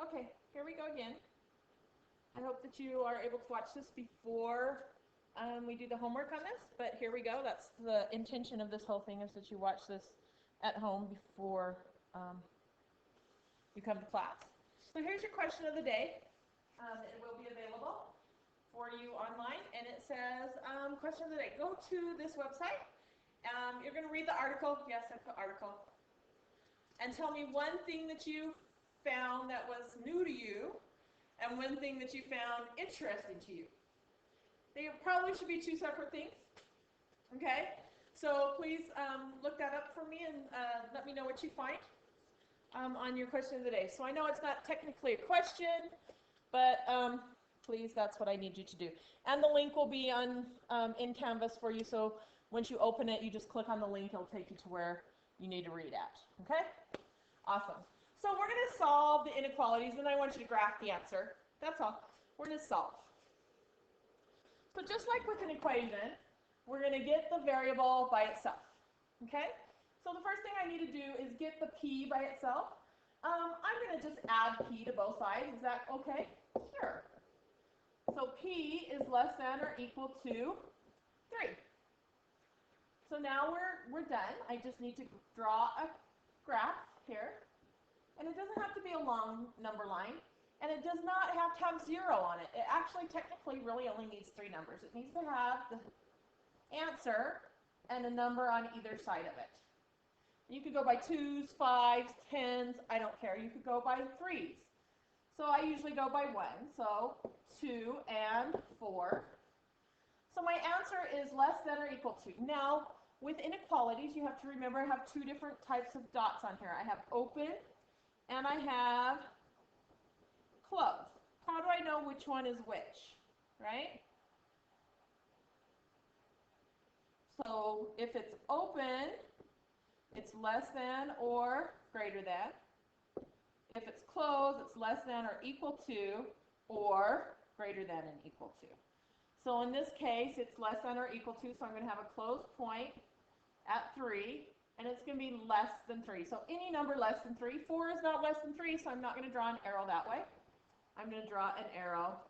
Okay, here we go again. I hope that you are able to watch this before we do the homework on this, but here we go. That's the intention of this whole thing, is that you watch this at home before you come to class. So here's your question of the day. It will be available for you online, and it says, question of the day, go to this website. You're going to read the article. Yes, I put article. And tell me one thing that you found that was new to you, and one thing that you found interesting to you. They probably should be two separate things. Okay? So please look that up for me and let me know what you find on your question of the day. So I know it's not technically a question, but please, that's what I need you to do. And the link will be on in Canvas for you, so once you open it, you just click on the link. It'll take you to where you need to read at. Okay? Awesome. So we're going to solve the inequalities, and I want you to graph the answer. That's all. We're going to solve. So just like with an equation, we're going to get the variable by itself. Okay? So the first thing I need to do is get the p by itself. I'm going to just add p to both sides. Is that okay? Sure. So p is less than or equal to 3. So now we're done. I just need to draw a graph here. And it doesn't have to be a long number line. And it does not have to have 0 on it. It actually technically really only needs 3 numbers. It needs to have the answer and a number on either side of it. You could go by 2s, 5s, 10s, I don't care. You could go by 3s. So I usually go by 1. So 2 and 4. So my answer is less than or equal to. Now, with inequalities, you have to remember I have 2 different types of dots on here. I have open and I have closed. How do I know which one is which, right? So if it's open, it's less than or greater than. If it's closed, it's less than or equal to or greater than and equal to. So in this case, it's less than or equal to, so I'm going to have a closed point at 3, and it's going to be less than 3. So any number less than 3. 4 is not less than 3, so I'm not going to draw an arrow that way. I'm going to draw an arrow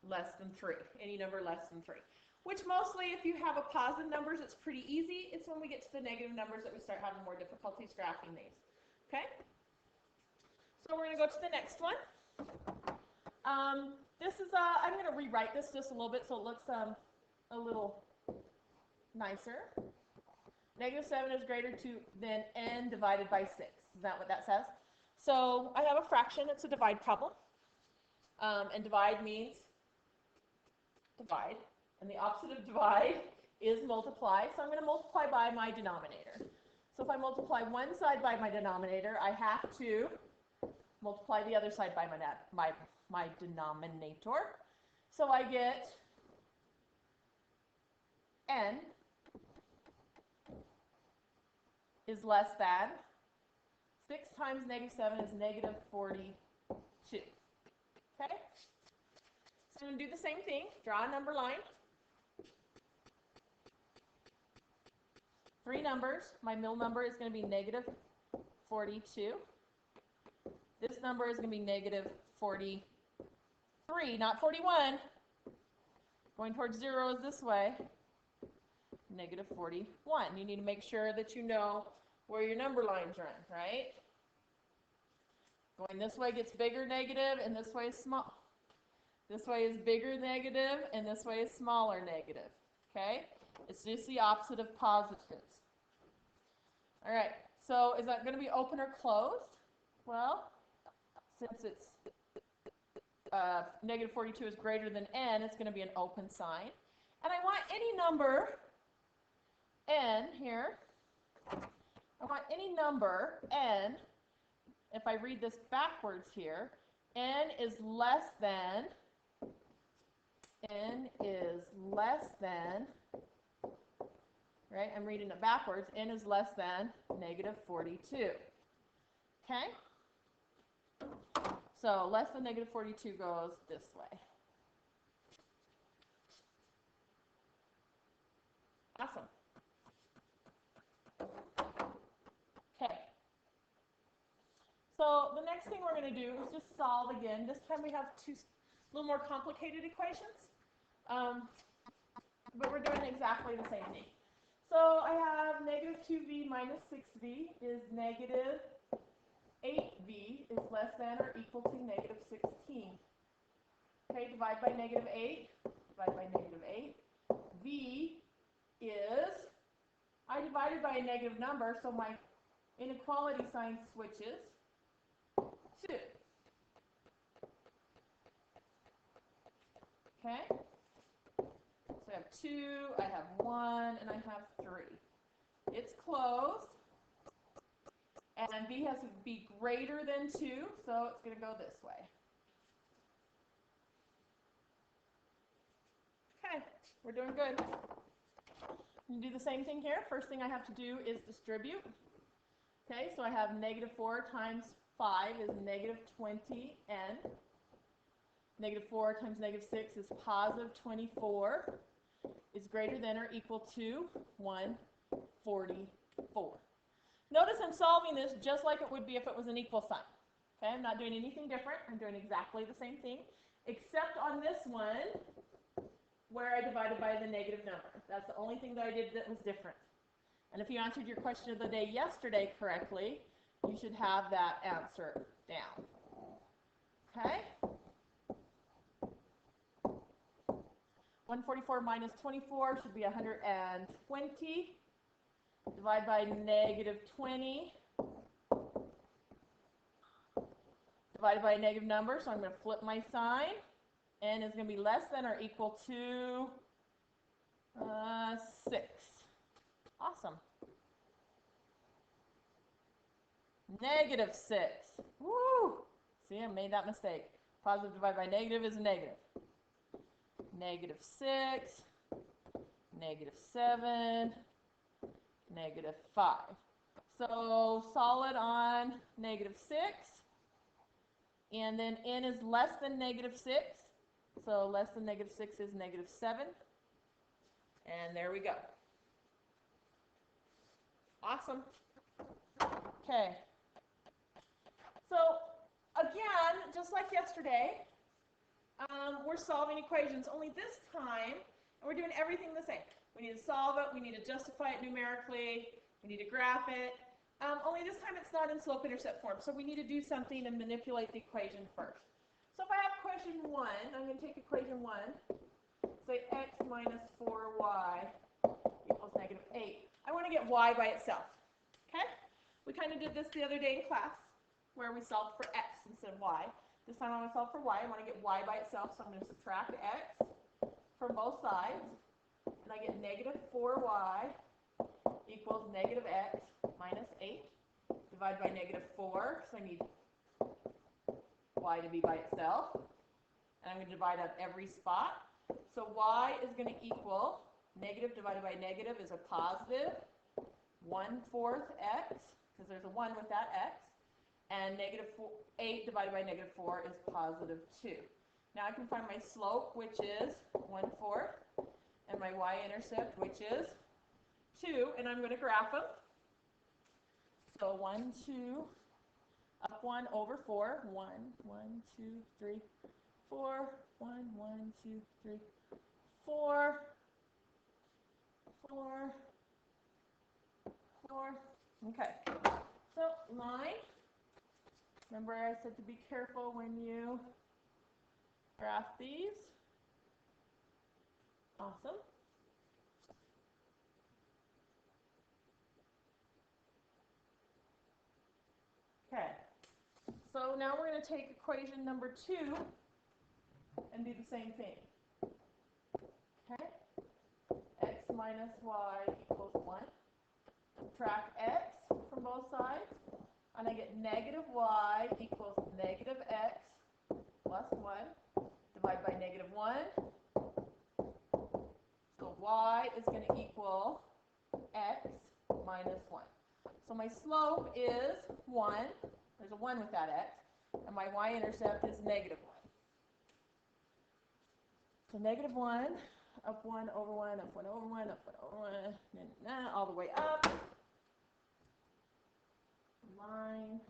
less than 3, any number less than 3. Which mostly, if you have a positive numbers, it's pretty easy. It's when we get to the negative numbers that we start having more difficulties graphing these. Okay? So we're going to go to the next one. This is, I'm going to rewrite this just a little bit so it looks a little nicer. -7 is greater than n divided by 6. Is that what that says? So I have a fraction. It's a divide problem. And divide means divide. And the opposite of divide is multiply. So I'm going to multiply by my denominator. So if I multiply one side by my denominator, I have to multiply the other side by my denominator. So I get n is less than 6 times -7 is -42. Okay? So I'm going to do the same thing. Draw a number line. 3 numbers. My middle number is going to be -42. This number is going to be -43, not 41. Going towards 0 is this way. -41. You need to make sure that you know where your number lines run, right? Going this way gets bigger negative, and this way is small. This way is bigger negative, and this way is smaller negative. Okay? It's just the opposite of positives. All right. So is that going to be open or closed? Well, since it's -42 is greater than n, it's going to be an open sign. And I want any number n here. I want any number n. If I read this backwards here, n is less than, right? I'm reading it backwards. N is less than -42. Okay? So less than -42 goes this way. Awesome. Okay. So the next thing we're going to do is just solve again. This time we have two little more complicated equations, but we're doing exactly the same thing. So I have negative 2v minus 6v is negative 8v is less than or equal to negative 16. Okay, divide by negative 8, divide by negative 8. V is, I divided by a negative number, so my inequality sign switches. 2. Okay? So I have 2, I have 1, and I have 3. It's closed. And B has to be greater than 2, so it's going to go this way. Okay, we're doing good. You do the same thing here. First thing I have to do is distribute. Okay, so I have negative 4 times 5 is negative 20n. Negative 4 times negative 6 is positive 24. Is greater than or equal to 144. Notice I'm solving this just like it would be if it was an equal sign. Okay, I'm not doing anything different. I'm doing exactly the same thing, except on this one where I divided by the negative number. That's the only thing that I did that was different. And if you answered your question of the day yesterday correctly, you should have that answer down. Okay? 144 minus 24 should be 120. Divide by negative 20. Divided by a negative number, so I'm going to flip my sign. N is going to be less than or equal to 6. Awesome. Negative 6. Woo! See, I made that mistake. Positive divided by negative is a negative. Negative 6. Negative 7. Negative 5. So solid on negative 6. And then n is less than negative 6. So less than negative 6 is negative 7. And there we go. Awesome. Okay. So again, just like yesterday, we're solving equations, only this time, and we're doing everything the same. We need to solve it, we need to justify it numerically, we need to graph it. Only this time it's not in slope-intercept form, so we need to do something and manipulate the equation first. So if I have equation 1, I'm going to take equation 1, say x minus 4y equals negative 8. I want to get y by itself. Okay? We kind of did this the other day in class, where we solved for x instead of y. This time I want to solve for y. I want to get y by itself, so I'm going to subtract x from both sides. And I get negative 4y equals negative x minus 8. Divide by negative 4, because I need y to be by itself. And I'm going to divide up every spot. So y is going to equal negative divided by negative is a positive 1/4 x, because there's a 1 with that x. And negative 8 divided by negative 4 is positive 2. Now I can find my slope, which is 1/4, and my y-intercept, which is 2, and I'm going to graph them. So 1, 2, up 1 over 4, 1, 1, 2, 3, 4, 1, 1, 2, 3, 4, 4, 4. Okay, so line. Remember I said to be careful when you graph these. Awesome. Okay, so now we're going to take equation number 2 and do the same thing. Okay, x minus y equals 1. Subtract x from both sides, and I get negative y equals negative x plus 1. Divide by negative 1. So y is going to equal x minus 1. So my slope is 1. There's a 1 with that x. And my y-intercept is negative 1. So negative 1, up 1 over 1, up 1 over 1, up 1 over 1, all the way up. Line.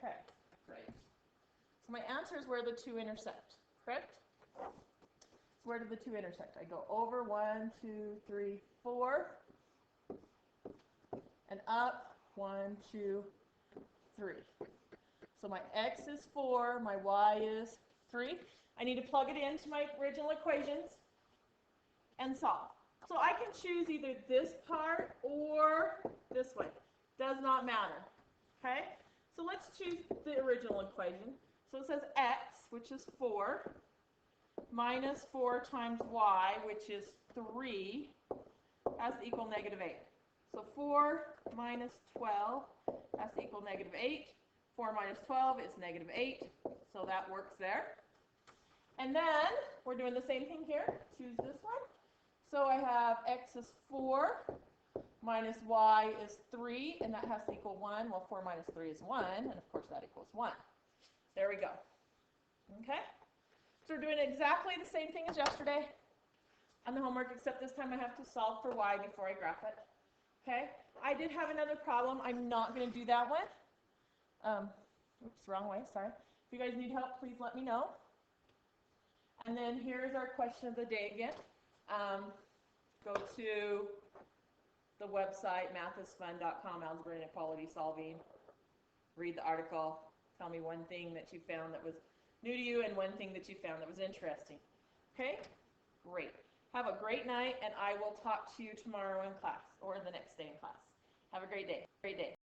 Okay, great. So my answer is where the two intersect, correct? So where do the two intersect? I go over 1, 2, 3, 4, and up 1, 2, 3. So my x is 4, my y is 3. I need to plug it into my original equations and solve. So I can choose either this part or this way. Does not matter. Okay? So let's choose the original equation. So it says x, which is 4, minus 4 times y, which is 3, has to equal negative 8. So 4 minus 12 has to equal negative 8. 4 minus 12 is negative 8, so that works there. And then we're doing the same thing here. Choose this one. So I have x is 4 minus y is 3, and that has to equal 1. Well, 4 minus 3 is 1, and of course that equals 1. There we go. Okay? So we're doing exactly the same thing as yesterday on the homework, except this time I have to solve for y before I graph it. Okay? I did have another problem. I'm not going to do that one. Oops, wrong way, sorry. If you guys need help, please let me know. And then here's our question of the day again. Go to the website, mathisfun.com, algebra inequality solving. Read the article. Tell me one thing that you found that was new to you and one thing that you found that was interesting. Okay? Great. Have a great night, and I will talk to you tomorrow in class or the next day in class. Have a great day. Great day.